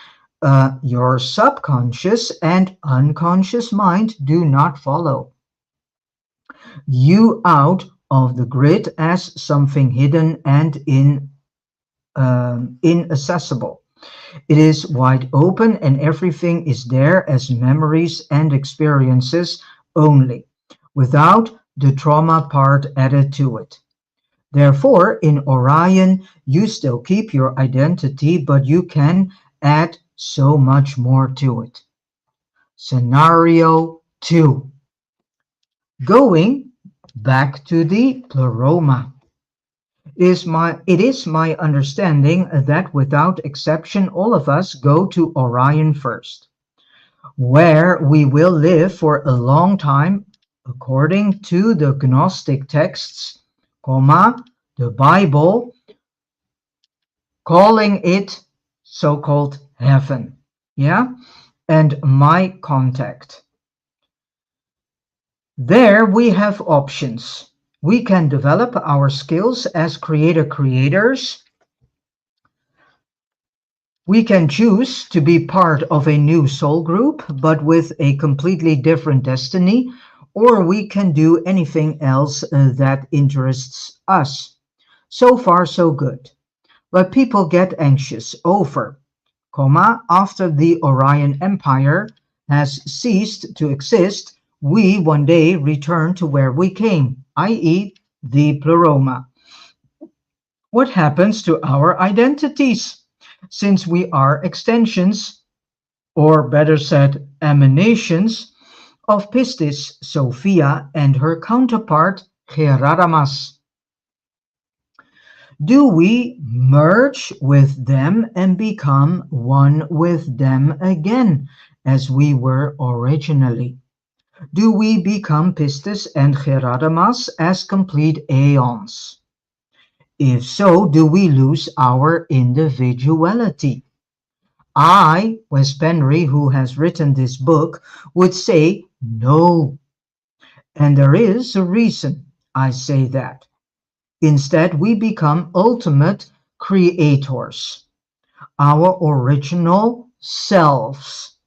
your subconscious and unconscious mind do not follow you out of the grid as something hidden and inaccessible. It is wide open and everything is there as memories and experiences only, without the trauma part added to it. Therefore, in Orion, you still keep your identity, but you can add so much more to it. Scenario 2. Going back to the pleroma. It is my understanding that without exception all of us go to Orion first, where we will live for a long time according to the Gnostic texts, the Bible, calling it so-called heaven, yeah, and my contact. There we have options. We can develop our skills as creators We can choose to be part of a new soul group, but with a completely different destiny, or we can do anything else that interests us. So far, so good. But people get anxious over, after the Orion Empire has ceased to exist, we one day return to where we came, i.e., the pleroma. What happens to our identities? Since we are extensions, or better said, emanations, of Pistis Sophia and her counterpart Geradamas. Do we merge with them and become one with them again, as we were originally? Do we become Pistis and Geradamas as complete aeons? If so, do we lose our individuality? I, Wes Penre, who has written this book, would say no. And there is a reason I say that. Instead, we become ultimate creators, our original selves.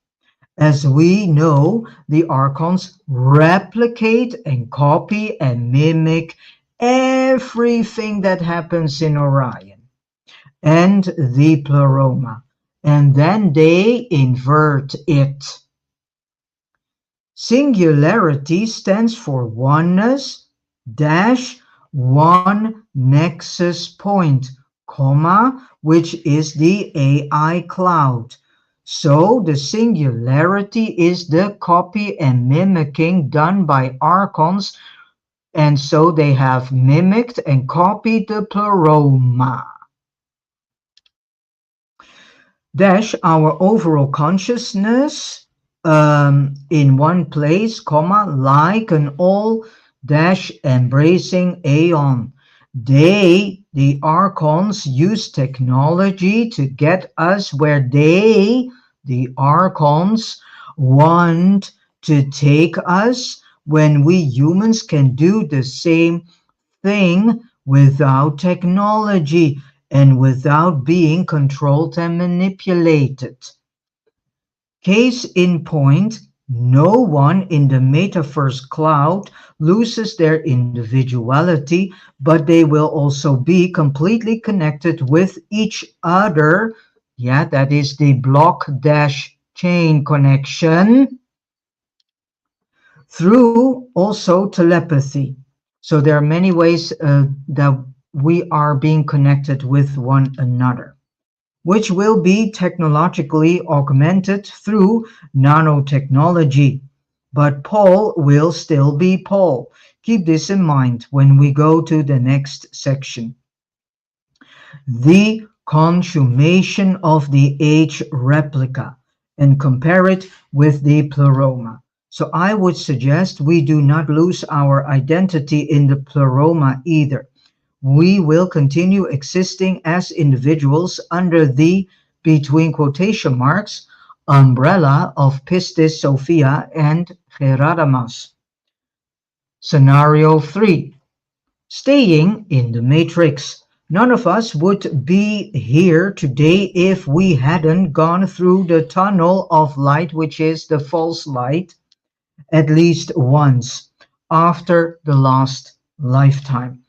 As we know, the archons replicate and copy and mimic everything that happens in Orion and the pleroma, and then they invert it. Singularity stands for oneness dash one nexus point, which is the AI cloud. So the singularity is the copy and mimicking done by archons, and so they have mimicked and copied the pleroma. Dash our overall consciousness in one place, like an all dash embracing aeon. They, the archons, use technology to get us where they, the archons, want to take us, when we humans can do the same thing without technology and without being controlled and manipulated. Case in point, no one in the metaverse cloud loses their individuality, but they will also be completely connected with each other. Yeah, that is the block dash chain connection through also telepathy. So there are many ways that we are being connected with one another, which will be technologically augmented through nanotechnology. But Paul will still be Paul. Keep this in mind when we go to the next section. The consummation of the age replica, and compare it with the pleroma. So I would suggest we do not lose our identity in the pleroma either. We will continue existing as individuals under the, between quotation marks, umbrella of Pistis Sophia and Geradamas. Scenario 3. Staying in the matrix. None of us would be here today if we hadn't gone through the tunnel of light, which is the false light, at least once after the last lifetime.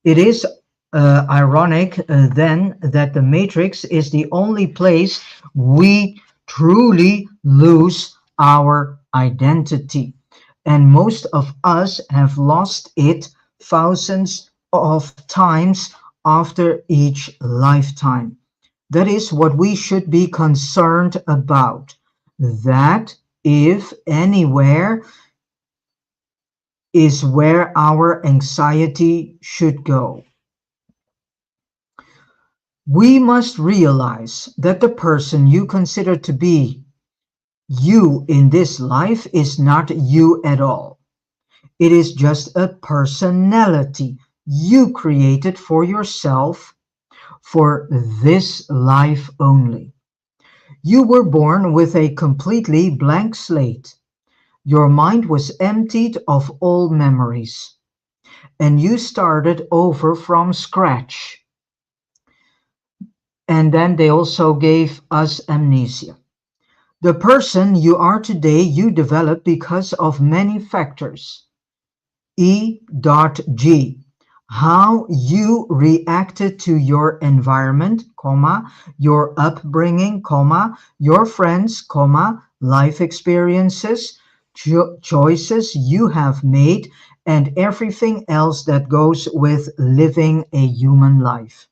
It is ironic then that the matrix is the only place we truly lose our identity. And most of us have lost it thousands of times after each lifetime. That is what we should be concerned about. That, if anywhere, is where our anxiety should go. We must realize that the person you consider to be you in this life is not you at all. It is just a personality you created for yourself for this life only. You were born with a completely blank slate. Your mind was emptied of all memories, and you started over from scratch. And then they also gave us amnesia. The person you are today, you developed because of many factors. E.G. How you reacted to your environment, comma, your upbringing, comma, your friends, comma, life experiences, choices you have made, and everything else that goes with living a human life.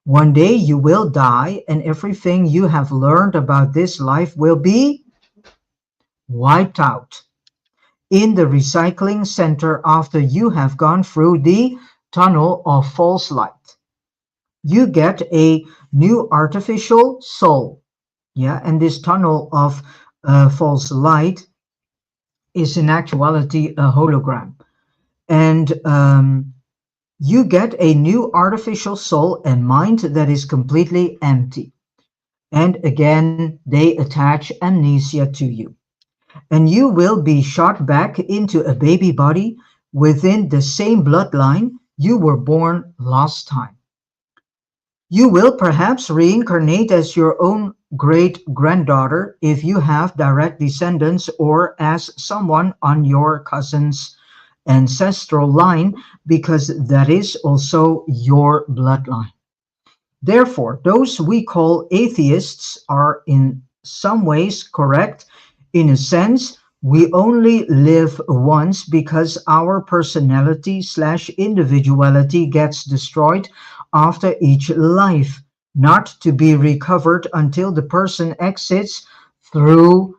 One day you will die, and everything you have learned about this life will be wiped out in the recycling center after you have gone through the tunnel of false light. You get a new artificial soul. Yeah, and this tunnel of false light is in actuality a hologram. And you get a new artificial soul and mind that is completely empty. And again, they attach amnesia to you. And you will be shot back into a baby body within the same bloodline you were born last time. You will perhaps reincarnate as your own great granddaughter if you have direct descendants, or as someone on your cousin's ancestral line, because that is also your bloodline. Therefore, those we call atheists are in some ways correct. In a sense, we only live once because our personality slash individuality gets destroyed after each life, not to be recovered until the person exits through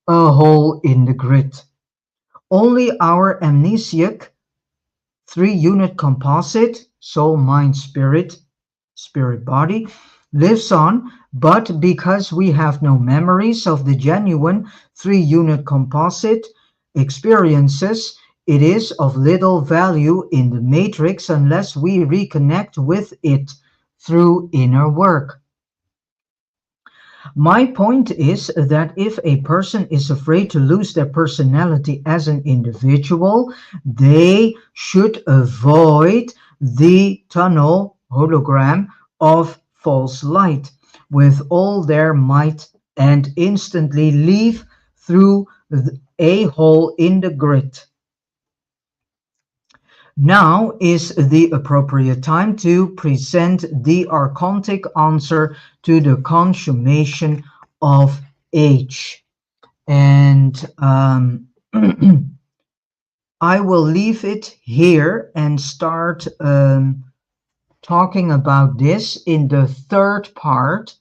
a hole in the grid. Only our amnesiac three-unit composite, soul, mind, spirit, spirit body, lives on, but because we have no memories of the genuine three-unit composite experiences, it is of little value in the matrix unless we reconnect with it through inner work. My point is that if a person is afraid to lose their personality as an individual, they should avoid the tunnel hologram of false light with all their might and instantly leave through a hole in the grid. Now is the appropriate time to present the archontic answer to the consummation of age. And I will leave it here and start talking about this in the third part,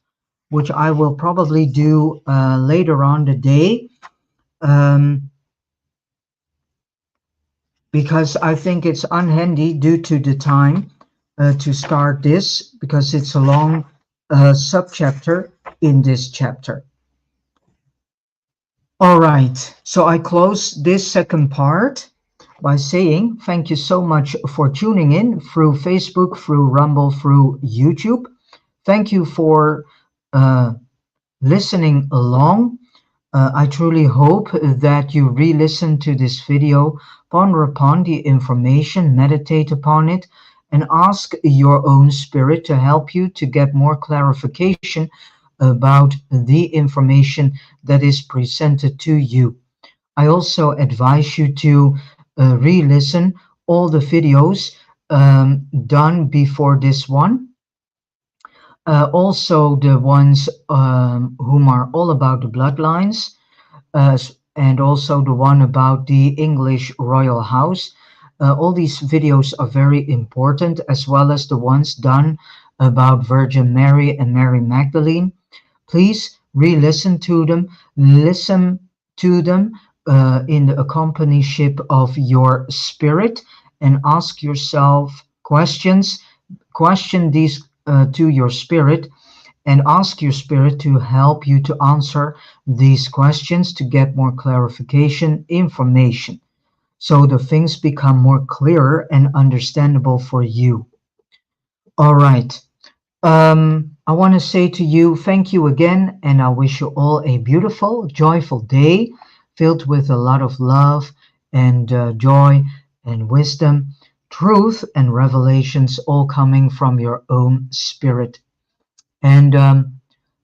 which I will probably do later on the day. Because I think it's unhandy due to the time to start this, because it's a long subchapter in this chapter. All right, so I close this second part by saying thank you so much for tuning in through Facebook, through Rumble, through YouTube. Thank you for listening along. I truly hope that you re-listen to this video, ponder upon the information, meditate upon it, and ask your own spirit to help you to get more clarification about the information that is presented to you. I also advise you to re-listen all the videos done before this one. Also the ones whom are all about the bloodlines, and also the one about the English royal house. All these videos are very important, as well as the ones done about Virgin Mary and Mary Magdalene. Please re-listen to them, listen to them in the accompanyship of your spirit, and ask yourself questions. Question these to your spirit, and ask your spirit to help you to answer these questions to get more clarification, information, so the things become more clearer and understandable for you. All right. I want to say to you, thank you again, and I wish you all a beautiful, joyful day filled with a lot of love and joy and wisdom, truth and revelations, all coming from your own spirit. And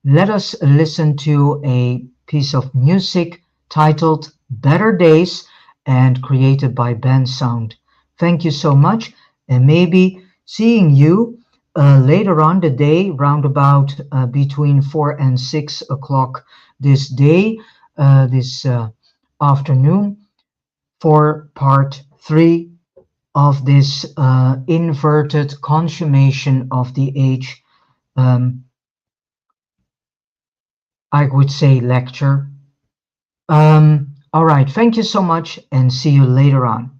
let us listen to a piece of music titled Better Days and created by Band Sound. Thank you so much, and maybe seeing you later on the day, round about between 4 and 6 o'clock this day, this afternoon, for part 3 of this inverted consummation of the age. Um, I would say lecture. All right. Thank you so much and see you later on.